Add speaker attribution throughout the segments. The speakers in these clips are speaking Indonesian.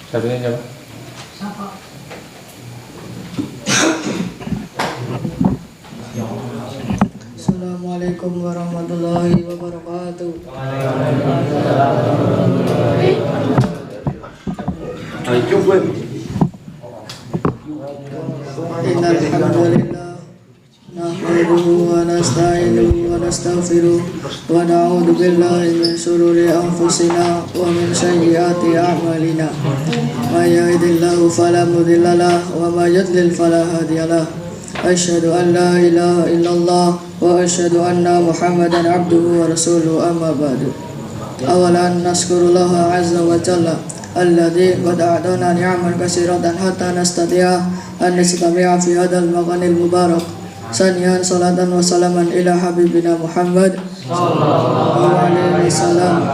Speaker 1: Satunya siapa?
Speaker 2: Assalamualaikum warahmatullahi wabarakatuh. Innal hamdalillah nahmaduhu wa nasta'inuhu wa nastaghfiruh wa na'udzu billahi min shururi anfusina wa min sayyiati a'malina. May yahdihillahu fala mudilla lahu wa may yudlil fala hadiya lahu. Asyhadu an la ilaha illallah wa asyhadu anna Muhammadan abduhu wa rasuluhu, amma ba'du. Awalan naskurullaha azza wa jalla alladzi qad a'tana ni'aman katsiratan hatta nastati'a an nastami'a fi hadzal maqanil mubarak. Saniyan salatan wa salaman ila habibina Muhammad sallallahu alaihi wasallam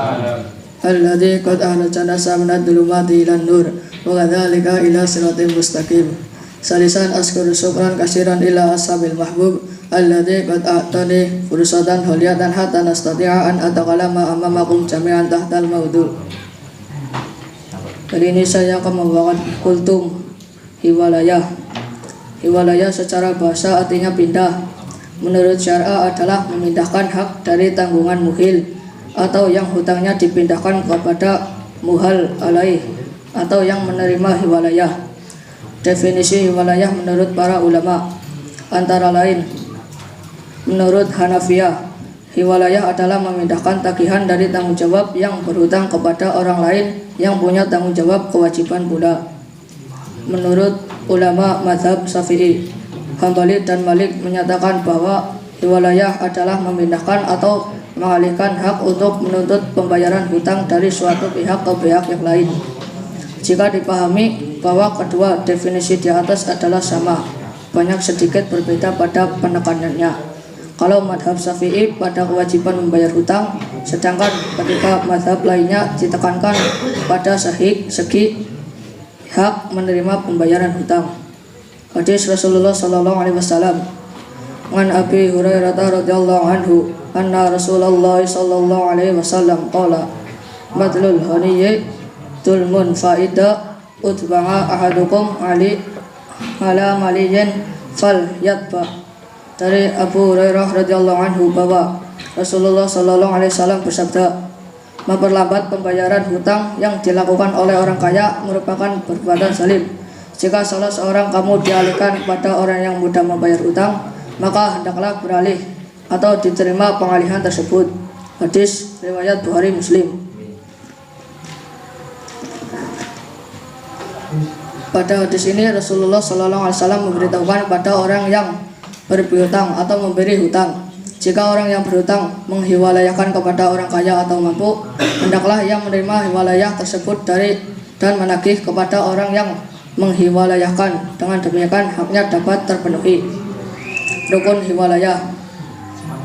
Speaker 2: alladzi qad ahrajana minadh dhulumati ilan nur wa kadzalika ila siratal mustaqim. Salisan askuru syukran katsiran ila ashabil mahbub alladzi qad a'tani fursatan huliyatan hatta nastati'a an atakalama amamakum jami'an tahtal maudu'. Kali ini saya akan membawakan kultum hiwalayah. Hiwalayah secara bahasa artinya pindah. Menurut syar'a adalah memindahkan hak dari tanggungan muhil atau yang hutangnya dipindahkan kepada muhal alaih atau yang menerima hiwalayah. Definisi hiwalayah menurut para ulama antara lain: menurut Hanafiyah, hiwalayah adalah memindahkan tagihan dari tanggung jawab yang berhutang kepada orang lain yang punya tanggung jawab kewajiban pula. Menurut ulama mazhab Syafi'i, Hambali dan Malik menyatakan bahwa hiwalayah adalah memindahkan atau mengalihkan hak untuk menuntut pembayaran hutang dari suatu pihak ke pihak yang lain. Jika dipahami bahwa kedua definisi di atas adalah sama, banyak sedikit berbeda pada penekanannya. Kalau madhab Syafi'i pada kewajiban membayar hutang, sedangkan ketika madhab lainnya ditekankan pada segi hak menerima pembayaran hutang. Hadis Rasulullah sallallahu alaihi wasallam, "An Abi Hurairah radhiyallahu anhu, anna Rasulullah sallallahu alaihi wasallam qala, madlul haniyyi tulmun faida utba'a ahadukum ala maliyin fal yatba." Dari Abu Hurairah radhiyallahu anhu bahwa Rasulullah sallallahu alaihi wasallam bersabda, memperlambat pembayaran hutang yang dilakukan oleh orang kaya merupakan perbuatan zalim. Jika salah seorang kamu dialihkan kepada orang yang mudah membayar hutang, maka hendaklah beralih atau diterima pengalihan tersebut. Hadis riwayat Bukhari Muslim. Pada hadis ini Rasulullah sallallahu alaihi wasallam memberitahukan kepada orang yang berpiutang atau memberi hutang, jika orang yang berhutang menghiwalayahkan kepada orang kaya atau mampu, hendaklah ia menerima hiwalayah tersebut dan menagih kepada orang yang menghiwalayahkan. Dengan demikian haknya dapat terpenuhi. Rukun hiwalayah.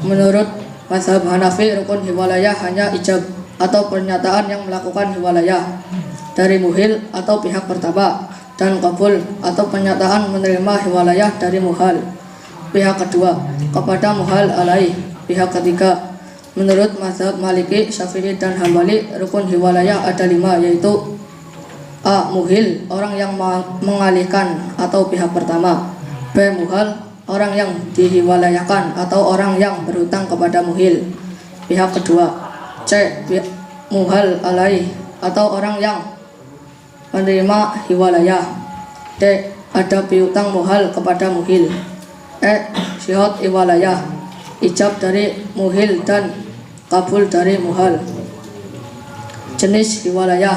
Speaker 2: Menurut mazhab Hanafi, rukun hiwalayah hanya ijab atau pernyataan yang melakukan hiwalayah dari muhil atau pihak pertama, dan qabul atau pernyataan menerima hiwalayah dari muhal pihak kedua kepada muhal alaih pihak ketiga. Menurut mazhab Maliki, Syafi'i dan Hambali, rukun hiwalayah ada 5, yaitu: A. Muhil, orang yang mengalihkan atau pihak pertama. B. Muhal, orang yang dihiwalayahkan atau orang yang berhutang kepada muhil pihak kedua. C. Muhal alaih atau orang yang menerima hiwalayah. D. Ada piutang muhal kepada muhil. E. Syihot hiwalayah, ijab dari muhil dan kabul dari muhal. Jenis hiwalayah: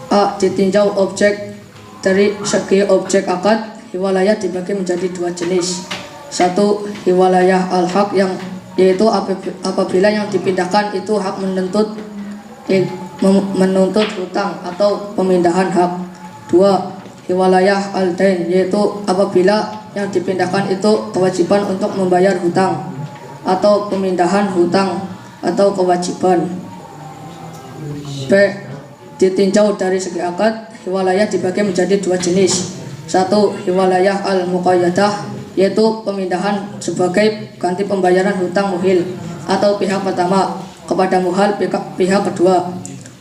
Speaker 2: A. Ditinjau objek. Dari segi objek akad, hiwalayah dibagi menjadi 2 jenis. 1. Hiwalayah al-haq, yang yaitu apabila yang dipindahkan itu hak menuntut hutang atau pemindahan hak. 2. Hiwalayah al-dain, yaitu apabila yang dipindahkan itu kewajiban untuk membayar hutang atau pemindahan hutang atau kewajiban. B. Ditinjau dari segi akad, hiwalayah dibagi menjadi 2 jenis. 1. Hiwalayah al-muqayyadah, yaitu pemindahan sebagai ganti pembayaran hutang muhil atau pihak pertama kepada muhal pihak kedua.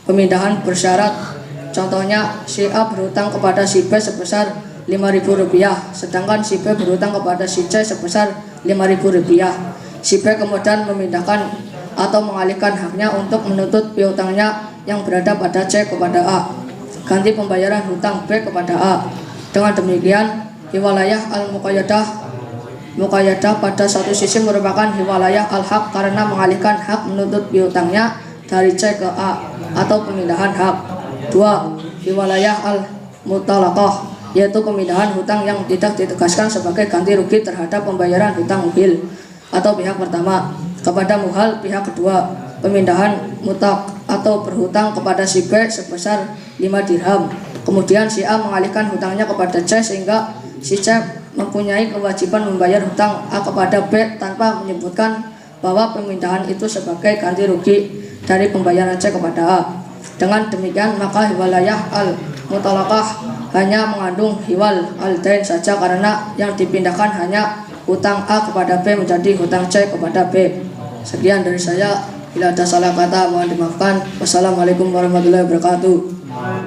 Speaker 2: Pemindahan bersyarat Contohnya, si A berhutang kepada si B sebesar Rp5.000, sedangkan si B berhutang kepada si C sebesar Rp5.000. Si B kemudian memindahkan atau mengalihkan haknya untuk menuntut piutangnya yang berada pada C kepada A. Ganti pembayaran hutang B kepada A. Dengan demikian, hiwalayah al-muqayyadah pada satu sisi merupakan hiwalayah al-haq karena mengalihkan hak menuntut piutangnya dari C ke A atau pemindahan hak. 2. Hiwalayah al-mutalaqah, yaitu pemindahan hutang yang tidak ditegaskan sebagai ganti rugi terhadap pembayaran hutang muhil atau pihak pertama kepada muhal pihak kedua. Pemindahan mutak atau berhutang kepada si B sebesar 5 dirham. Kemudian si A mengalihkan hutangnya kepada C sehingga si C mempunyai kewajiban membayar hutang A kepada B tanpa menyebutkan bahwa pemindahan itu sebagai ganti rugi dari pembayaran C kepada A. Dengan demikian maka hiwalayah al-mutalaqah hanya mengandung hiwal al-dain saja karena yang dipindahkan hanya hutang A kepada B menjadi hutang C kepada B. Sekian dari saya. Bila ada salah kata mohon dimaafkan. Wassalamualaikum warahmatullahi wabarakatuh.